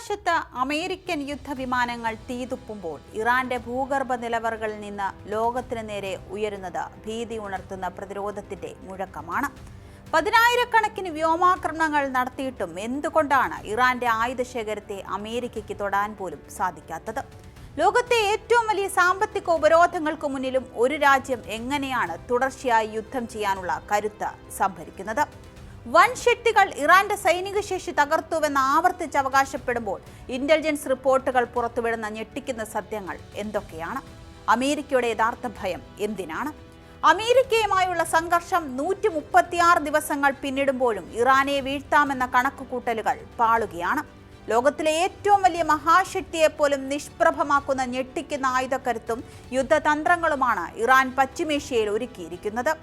മറുവശത്ത് അമേരിക്കൻ യുദ്ധവിമാനങ്ങൾ തീതുപ്പുമ്പോൾ ഇറാന്റെ ഭൂഗർഭ നിലവറകളിൽ നിന്ന് ലോകത്തിന് നേരെ ഉയരുന്നത് ഭീതി ഉണർത്തുന്ന പ്രതിരോധത്തിന്റെ മുഴക്കമാണ്. പതിനായിരക്കണക്കിന് വ്യോമാക്രമണങ്ങൾ നടത്തിയിട്ടും എന്തുകൊണ്ടാണ് ഇറാന്റെ ആയുധശേഖരത്തെ അമേരിക്കയ്ക്ക് തൊടാൻ പോലും സാധിക്കാത്തത്? ലോകത്തെ ഏറ്റവും വലിയ സാമ്പത്തിക ഉപരോധങ്ങൾക്ക് മുന്നിലും ഒരു രാജ്യം എങ്ങനെയാണ് തുടർച്ചയായി യുദ്ധം ചെയ്യാനുള്ള കരുത്ത് സംഭരിക്കുന്നത്? വൻ ശക്തികൾ ഇറാന്റെ സൈനിക ശേഷി തകർത്തുവെന്ന് ആവർത്തിച്ച് അവകാശപ്പെടുമ്പോൾ ഇന്റലിജൻസ് റിപ്പോർട്ടുകൾ പുറത്തുവിടുന്ന ഞെട്ടിക്കുന്ന സത്യങ്ങൾ എന്തൊക്കെയാണ്? അമേരിക്കയുടെ യഥാർത്ഥ ഭയം എന്തിനാണ്? അമേരിക്കയുമായുള്ള സംഘർഷം 136 ദിവസങ്ങൾ പിന്നിടുമ്പോഴും ഇറാനെ വീഴ്ത്താമെന്ന കണക്കുകൂട്ടലുകൾ പാളുകയാണ്. ലോകത്തിലെ ഏറ്റവും വലിയ മഹാശക്തിയെപ്പോലും നിഷ്പ്രഭമാക്കുന്ന ഞെട്ടിക്കുന്ന ആയുധക്കരുത്തും യുദ്ധതന്ത്രങ്ങളുമാണ് ഇറാൻ പശ്ചിമേഷ്യയിൽ ഒരുക്കിയിരിക്കുന്നത്.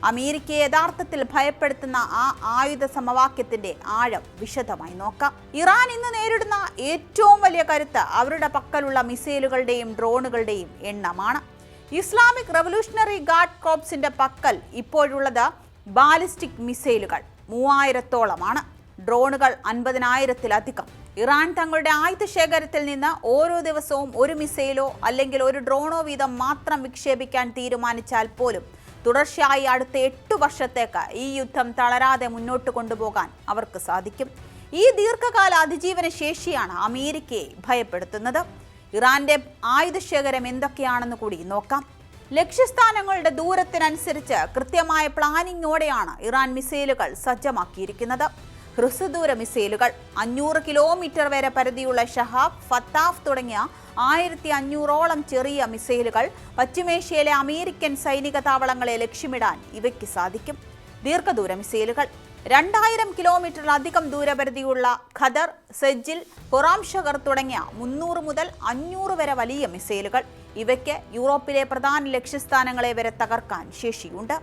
അമേരിക്കയെ യഥാർത്ഥത്തിൽ ഭയപ്പെടുത്തുന്ന ആ ആയുധ സമവാക്യത്തിന്റെ ആഴം വിശദമായി നോക്കാം. ഇറാൻ ഇന്ന് നേരിടുന്ന ഏറ്റവും വലിയ കരുത്ത് അവരുടെ പക്കലുള്ള മിസൈലുകളുടെയും ഡ്രോണുകളുടെയും എണ്ണമാണ്. ഇസ്ലാമിക് റവല്യൂഷണറി ഗാർഡ് കോർപ്സിന്റെ പക്കൽ ഇപ്പോഴുള്ളത് ബാലിസ്റ്റിക് മിസൈലുകൾ 3000-ഓളമാണ്, ഡ്രോണുകൾ 50,000-ത്തിലധികം. ഇറാൻ തങ്ങളുടെ ആയുധ ശേഖരത്തിൽ നിന്ന് ഓരോ ദിവസവും ഒരു മിസൈലോ അല്ലെങ്കിൽ ഒരു ഡ്രോണോ വീതം മാത്രം വിക്ഷേപിക്കാൻ തീരുമാനിച്ചാൽ പോലും തുടർച്ചയായി അടുത്ത 8 വർഷത്തേക്ക് ഈ യുദ്ധം തളരാതെ മുന്നോട്ട് കൊണ്ടുപോകാൻ അവർക്ക് സാധിക്കും. ഈ ദീർഘകാല അതിജീവന ശേഷിയാണ് അമേരിക്കയെ ഭയപ്പെടുത്തുന്നത്. ഇറാന്റെ ആയുധശേഖരം എന്തൊക്കെയാണെന്ന് കൂടി നോക്കാം. ലക്ഷ്യസ്ഥാനങ്ങളുടെ ദൂരത്തിനനുസരിച്ച് കൃത്യമായ പ്ലാനിങ്ങോടെയാണ് ഇറാൻ മിസൈലുകൾ സജ്ജമാക്കിയിരിക്കുന്നത്. ഹ്രസ്വദൂര മിസൈലുകൾ 500 കിലോമീറ്റർ വരെ പരിധിയുള്ള ഷഹാബ്, ഫത്താഫ് തുടങ്ങിയ 1500-ഓളം ചെറിയ മിസൈലുകൾ പശ്ചിമേഷ്യയിലെ അമേരിക്കൻ സൈനിക താവളങ്ങളെ ലക്ഷ്യമിടാൻ ഇവയ്ക്ക് സാധിക്കും. ദീർഘദൂര മിസൈലുകൾ 2000 കിലോമീറ്ററിലധികം ദൂരപരിധിയുള്ള ഖദർ, സെജിൽ, ഖുറാംഷഗർ തുടങ്ങിയ 300 മുതൽ 500 വരെ വലിയ മിസൈലുകൾ. ഇവയ്ക്ക് യൂറോപ്പിലെ പ്രധാന ലക്ഷ്യസ്ഥാനങ്ങളെ വരെ തകർക്കാൻ ശേഷിയുണ്ട്.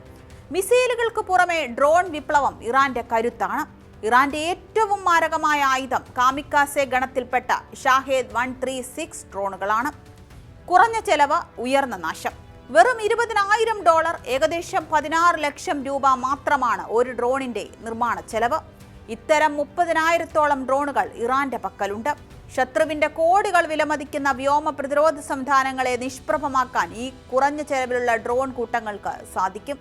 മിസൈലുകൾക്ക് പുറമെ ഡ്രോൺ വിപ്ലവം ഇറാന്റെ കരുത്താണ്. ഇറാന്റെ ഏറ്റവും മാരകമായ ആയുധം കാമിക്കാസെ ഗണത്തിൽപ്പെട്ട ഷാഹേദ് 136 ഡ്രോണുകളാണ്. കുറഞ്ഞ ചെലവ്, ഉയർന്ന നാശം. വെറും $20,000, ഏകദേശം 16 ലക്ഷം രൂപ മാത്രമാണ് ഒരു ഡ്രോണിന്റെ നിർമ്മാണ ചെലവ്. ഇത്തരം 30,000-ഓളം ഡ്രോണുകൾ ഇറാന്റെ പക്കലുണ്ട്. ശത്രുവിന്റെ കോടികൾ വിലമതിക്കുന്ന വ്യോമ പ്രതിരോധ സംവിധാനങ്ങളെ നിഷ്പ്രഭമാക്കാൻ ഈ കുറഞ്ഞ ചെലവിലുള്ള ഡ്രോൺ കൂട്ടങ്ങൾക്ക് സാധിക്കും.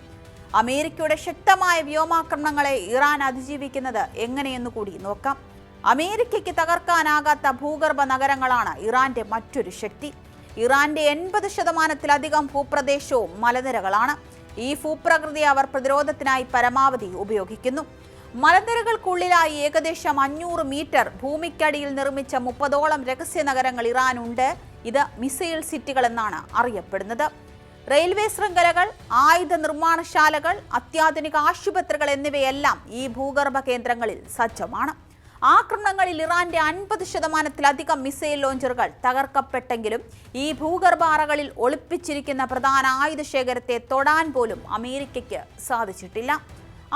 അമേരിക്കയുടെ ശക്തമായ വ്യോമാക്രമണങ്ങളെ ഇറാൻ അതിജീവിക്കുന്നത് എങ്ങനെയെന്ന് കൂടി നോക്കാം. അമേരിക്കയ്ക്ക് തകർക്കാനാകാത്ത ഭൂഗർഭ നഗരങ്ങളാണ് ഇറാന്റെ മറ്റൊരു ശക്തി. ഇറാന്റെ 80%-ലധികം ഭൂപ്രദേശവും മലനിരകളാണ്. ഈ ഭൂപ്രകൃതി അവർ പ്രതിരോധത്തിനായി പരമാവധി ഉപയോഗിക്കുന്നു. മലനിരകൾക്കുള്ളിലായി ഏകദേശം 500 മീറ്റർ ഭൂമിക്കടിയിൽ നിർമ്മിച്ച 30-ഓളം രഹസ്യ നഗരങ്ങൾ ഇറാനുണ്ട്. ഇത് മിസൈൽ സിറ്റികൾ എന്നാണ് അറിയപ്പെടുന്നത്. റെയിൽവേ ശൃംഖലകൾ, ആയുധ നിർമ്മാണശാലകൾ, അത്യാധുനിക ആശുപത്രികൾ എന്നിവയെല്ലാം ഈ ഭൂഗർഭ കേന്ദ്രങ്ങളിൽ സജ്ജമാണ്. ആക്രമണങ്ങളിൽ ഇറാന്റെ 50%-ലധികം മിസൈൽ ലോഞ്ചറുകൾ തകർക്കപ്പെട്ടെങ്കിലും ഈ ഭൂഗർഭ അറകളിൽ ഒളിപ്പിച്ചിരിക്കുന്ന പ്രധാന ആയുധശേഖരത്തെ തൊടാൻ പോലും അമേരിക്കയ്ക്ക് സാധിച്ചിട്ടില്ല.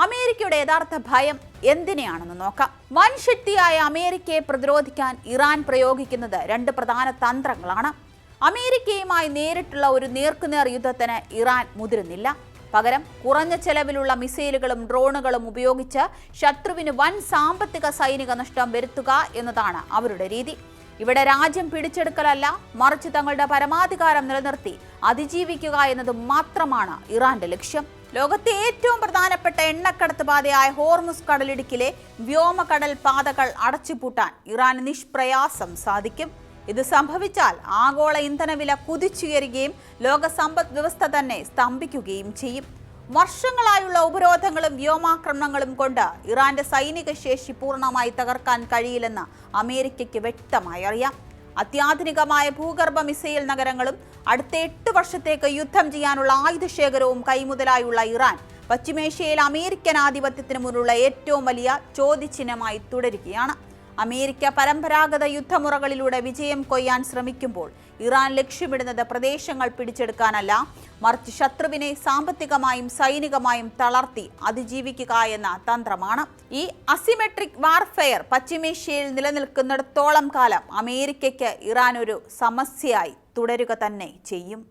അമേരിക്കയുടെ യഥാർത്ഥ ഭയം എന്തിനെയാണെന്ന് നോക്കാം. വൻ ശക്തിയായ അമേരിക്കയെ പ്രതിരോധിക്കാൻ ഇറാൻ പ്രയോഗിക്കുന്നത് 2 പ്രധാന തന്ത്രങ്ങളാണ്. അമേരിക്കയുമായി നേരിട്ടുള്ള ഒരു നേർക്കുനേർ യുദ്ധത്തിന് ഇറാൻ മുതിരുന്നില്ല. പകരം കുറഞ്ഞ ചെലവിലുള്ള മിസൈലുകളും ഡ്രോണുകളും ഉപയോഗിച്ച് ശത്രുവിന് വൻ സാമ്പത്തിക സൈനിക നഷ്ടം വരുത്തുക എന്നതാണ് അവരുടെ രീതി. ഇവിടെ രാജ്യം പിടിച്ചെടുക്കലല്ല, മറിച്ച് തങ്ങളുടെ പരമാധികാരം നിലനിർത്തി അതിജീവിക്കുക എന്നത് മാത്രമാണ് ഇറാന്റെ ലക്ഷ്യം. ലോകത്തെ ഏറ്റവും പ്രധാനപ്പെട്ട എണ്ണക്കടത്ത് പാതയായ ഹോർമുസ് കടലിടുക്കിലെ വ്യോമകടൽ പാതകൾ അടച്ചുപൂട്ടാൻ ഇറാന് നിഷ്പ്രയാസം സാധിക്കും. ഇത് സംഭവിച്ചാൽ ആഗോള ഇന്ധനവില കുതിച്ചുയരുകയും ലോക സമ്പദ് വ്യവസ്ഥ തന്നെ സ്തംഭിക്കുകയും ചെയ്യും. വർഷങ്ങളായുള്ള ഉപരോധങ്ങളും വ്യോമാക്രമണങ്ങളും കൊണ്ട് ഇറാന്റെ സൈനിക ശേഷി പൂർണ്ണമായി തകർക്കാൻ കഴിയില്ലെന്ന് അമേരിക്കയ്ക്ക് വ്യക്തമായി അറിയാം. അത്യാധുനികമായ ഭൂഗർഭ മിസൈൽ നഗരങ്ങളും അടുത്ത 8 വർഷത്തേക്ക് യുദ്ധം ചെയ്യാനുള്ള ആയുധശേഖരവും കൈമുതലായുള്ള ഇറാൻ പശ്ചിമേഷ്യയിൽ അമേരിക്കൻ ആധിപത്യത്തിന് മുന്നിലുള്ള ഏറ്റവും വലിയ ചോദ്യചിഹ്നമായി തുടരുകയാണ്. അമേരിക്ക പരമ്പരാഗത യുദ്ധമുറകളിലൂടെ വിജയം കൊയ്യാൻ ശ്രമിക്കുമ്പോൾ ഇറാൻ ലക്ഷ്യമിടുന്നത് പ്രദേശങ്ങൾ പിടിച്ചെടുക്കാനല്ല, മറിച്ച് ശത്രുവിനെ സാമ്പത്തികമായും സൈനികമായും തളർത്തി അതിജീവിക്കുക എന്ന തന്ത്രമാണ്. ഈ അസിമെട്രിക് വാർഫെയർ പശ്ചിമേഷ്യയിൽ നിലനിൽക്കുന്നിടത്തോളം കാലം അമേരിക്കയ്ക്ക് ഇറാൻ ഒരു സമസ്യയായി തുടരുക തന്നെ ചെയ്യും.